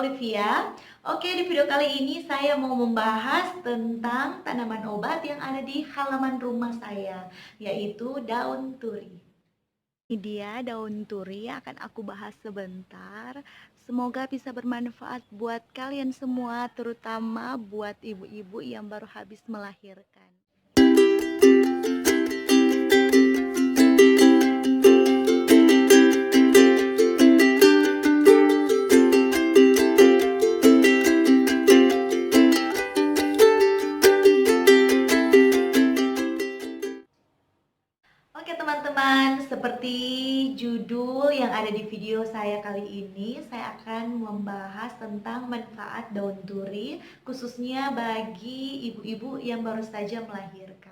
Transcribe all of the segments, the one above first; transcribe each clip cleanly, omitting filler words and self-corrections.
Olivia. Oke, di video kali ini saya mau membahas tentang tanaman obat yang ada di halaman rumah saya, yaitu daun turi. Ini dia daun turi yang akan aku bahas sebentar. Semoga bisa bermanfaat buat kalian semua, terutama buat ibu-ibu yang baru habis melahirkan. Oke teman-teman, seperti judul yang ada di video saya kali ini, saya akan membahas tentang manfaat daun turi, khususnya bagi ibu-ibu yang baru saja melahirkan.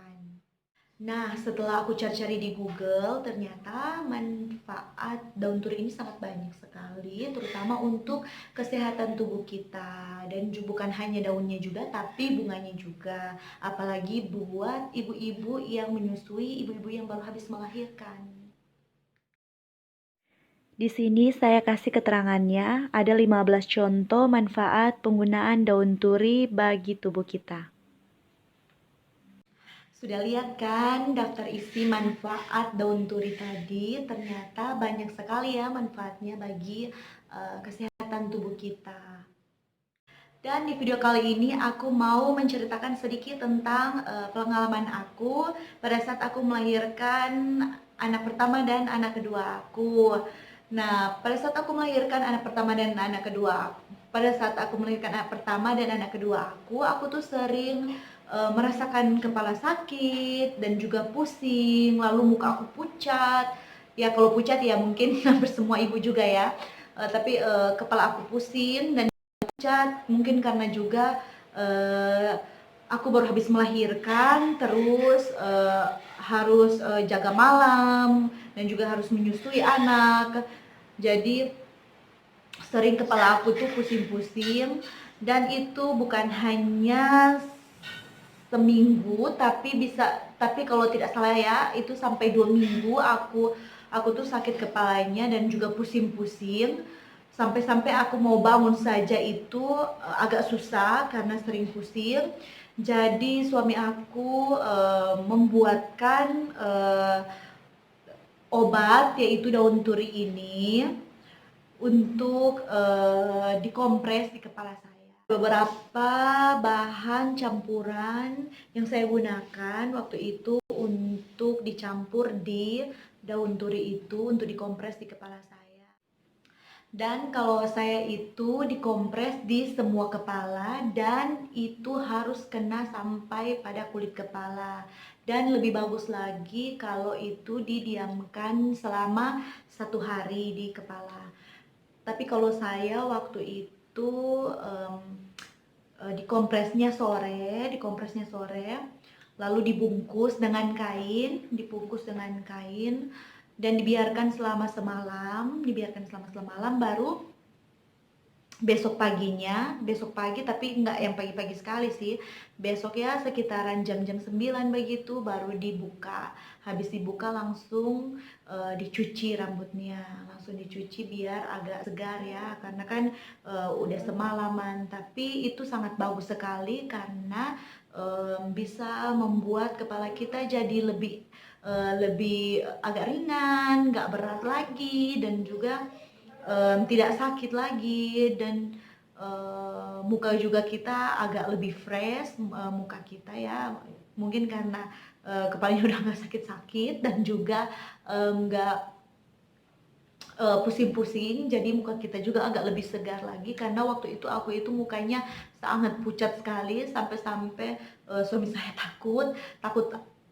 Nah, setelah aku cari-cari di Google, ternyata manfaat daun turi ini sangat banyak sekali, terutama untuk kesehatan tubuh kita. Dan bukan hanya daunnya juga, tapi bunganya juga. Apalagi buat ibu-ibu yang menyusui, ibu-ibu yang baru habis melahirkan. Di sini saya kasih keterangannya, ada 15 contoh manfaat penggunaan daun turi bagi tubuh kita. Sudah lihat kan daftar isi manfaat daun turi tadi? Ternyata banyak sekali ya manfaatnya bagi kesehatan tubuh kita. Dan di video kali ini aku mau menceritakan sedikit tentang pengalaman aku pada saat aku melahirkan anak pertama dan anak kedua aku. Nah, pada saat aku melahirkan anak pertama dan anak kedua, pada saat aku melahirkan anak pertama dan anak kedua aku tuh sering merasakan kepala sakit dan juga pusing, lalu muka aku pucat. Ya kalau pucat ya mungkin hampir semua ibu juga ya. Tapi kepala aku pusing dan pucat, mungkin karena juga aku baru habis melahirkan, terus harus jaga malam dan juga harus menyusui anak. Jadi sering kepala aku tuh pusing-pusing, dan itu bukan hanya seminggu, tapi kalau tidak salah ya itu sampai 2 minggu aku tuh sakit kepalanya dan juga pusing-pusing, sampai-sampai aku mau bangun saja itu agak susah karena sering pusing. Jadi suami aku membuatkan obat, yaitu daun turi ini, untuk dikompres di kepala saya. Beberapa bahan campuran yang saya gunakan waktu itu untuk dicampur di daun turi itu untuk dikompres di kepala saya. Dan kalau saya itu dikompres di semua kepala, dan itu harus kena sampai pada kulit kepala. Dan lebih bagus lagi kalau itu didiamkan selama 1 hari di kepala. Tapi kalau saya waktu itu dikompresnya sore, lalu dibungkus dengan kain, dan dibiarkan selama semalam, baru besok pagi, tapi nggak yang pagi-pagi sekali sih, besok ya sekitaran jam-jam 9 begitu baru dibuka. Habis dibuka langsung dicuci rambutnya, langsung dicuci biar agak segar ya, karena kan udah semalaman. Tapi itu sangat bagus sekali karena bisa membuat kepala kita jadi lebih agak ringan, nggak berat lagi, dan juga tidak sakit lagi, dan muka juga kita agak lebih fresh, muka kita ya, mungkin karena kepalanya udah nggak sakit-sakit, dan juga nggak pusing-pusing, jadi muka kita juga agak lebih segar lagi. Karena waktu itu aku itu mukanya sangat pucat sekali, sampai-sampai suami saya takut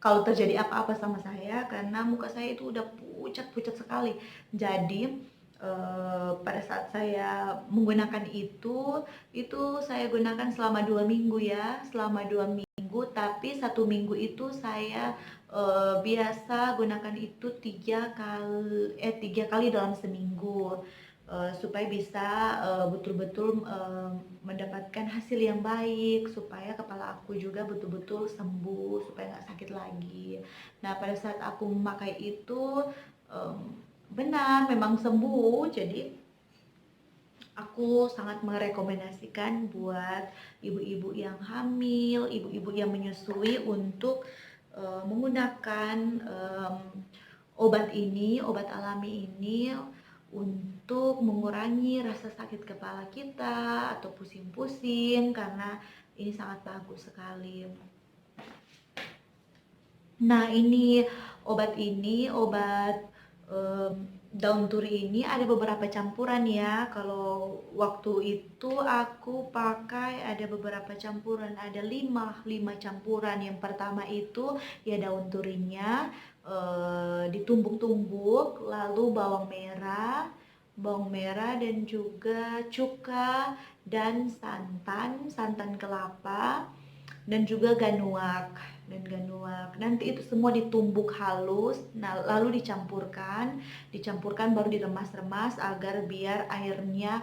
kalau terjadi apa-apa sama saya, karena muka saya itu udah pucat-pucat sekali. Jadi pada saat saya menggunakan itu saya gunakan selama 2 minggu ya, selama 2 minggu. Tapi 1 minggu itu saya biasa gunakan itu 3 kali dalam seminggu, supaya bisa betul-betul mendapatkan hasil yang baik, supaya kepala aku juga betul-betul sembuh, supaya nggak sakit lagi. Nah, pada saat aku memakai itu benar memang sembuh. Jadi Aku sangat merekomendasikan buat ibu-ibu yang hamil, ibu-ibu yang menyusui untuk menggunakan obat ini, obat alami ini untuk mengurangi rasa sakit kepala kita atau pusing-pusing karena ini sangat bagus sekali. Nah, obat daun turi ini ada beberapa campuran ya. Kalau waktu itu aku pakai ada beberapa campuran, ada 5 campuran. Yang pertama itu ya daun turinya ditumbuk-tumbuk, lalu bawang merah dan juga cuka dan santan kelapa dan juga ganuak. Nanti itu semua ditumbuk halus, nah lalu dicampurkan baru diremas-remas agar biar airnya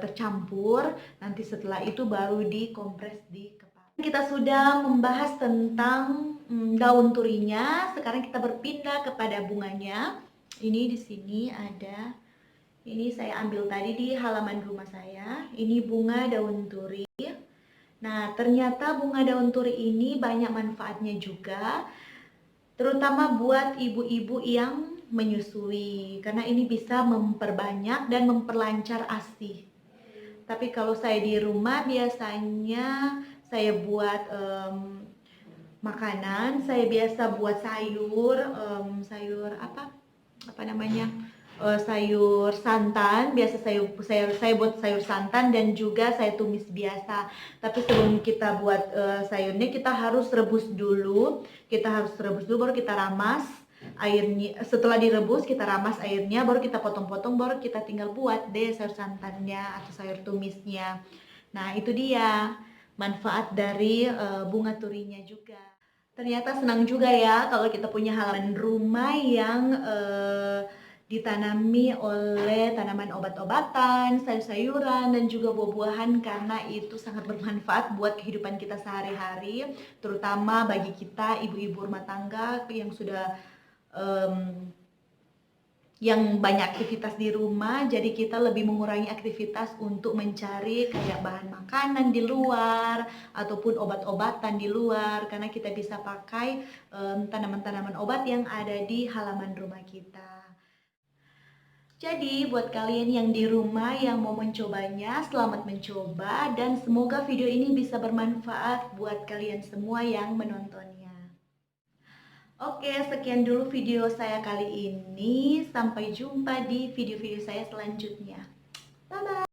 tercampur. Nanti setelah itu baru dikompres di kepala. Kita sudah membahas tentang daun turinya. Sekarang kita berpindah kepada bunganya. Ini di sini ada. Ini saya ambil tadi di halaman rumah saya. Ini bunga daun turi. Nah, ternyata bunga daun turi ini banyak manfaatnya juga, terutama buat ibu-ibu yang menyusui, karena ini bisa memperbanyak dan memperlancar ASI. Tapi kalau saya di rumah biasanya saya buat makanan, saya biasa buat sayur apa namanya, sayur santan. Biasa saya buat sayur santan dan juga saya tumis biasa. Tapi sebelum kita buat sayurnya, kita harus rebus dulu baru kita ramas airnya. Setelah direbus kita ramas airnya, baru kita potong-potong, baru kita tinggal buat deh sayur santannya atau sayur tumisnya. Nah, itu dia manfaat dari bunga turinya juga. Ternyata senang juga ya kalau kita punya halaman rumah yang ditanami oleh tanaman obat-obatan, sayur-sayuran, dan juga buah-buahan, karena itu sangat bermanfaat buat kehidupan kita sehari-hari, terutama bagi kita ibu-ibu rumah tangga yang banyak aktivitas di rumah. Jadi kita lebih mengurangi aktivitas untuk mencari kayak bahan makanan di luar ataupun obat-obatan di luar, karena kita bisa pakai tanaman-tanaman obat yang ada di halaman rumah kita. Jadi buat kalian yang di rumah yang mau mencobanya, selamat mencoba dan semoga video ini bisa bermanfaat buat kalian semua yang menontonnya. Oke, sekian dulu video saya kali ini. Sampai jumpa di video-video saya selanjutnya. Bye-bye.